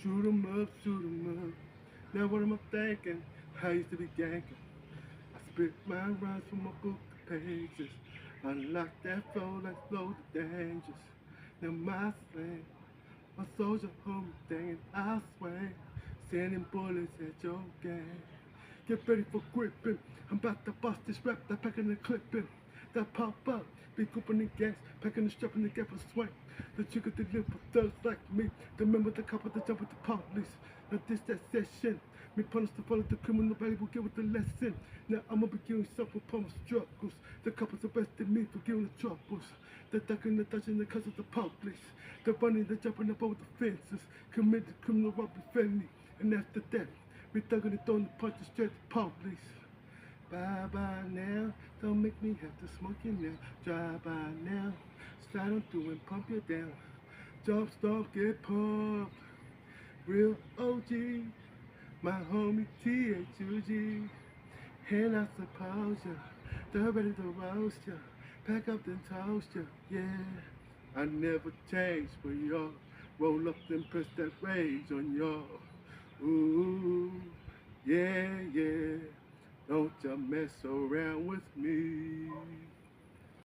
Shoot 'em up, shoot 'em up. Now what am I thinking? I used to be ganking. I spit my rhymes from my book pages. Unlock that flow like slow the dangers. Now my slang, my soldier home thing, I swing. Sending bullets at your gang. Get ready for gripping. I'm about to bust this rap, that packing and clipping. That pop up, be grouping the gas, packing and strapping the gap and swing. The trigger to live for thugs like me. The member, the cop, the jump with the police. Now this that session. Me punish the follow the criminal, nobody will give it the lesson. Now I'ma be giving suffer upon my struggles. The couples arrested me for giving the troubles. The ducking, the dodging, the cause of the police. The running, the jumping up over the fences. Committed criminal robbery felony. And after that, we thugging and throwing the punches straight to police. Bye bye now, don't make me have to smoke you now. Drive by now, slide on through and pump you down. Jump, stop, get pumped. Real OG, my homie THUG. And I suppose ya, they're ready to roast ya. Pack up and toast ya, yeah. I never change for y'all. Roll up and press that rage on y'all. Ooh, yeah, yeah. Don't you mess around with me.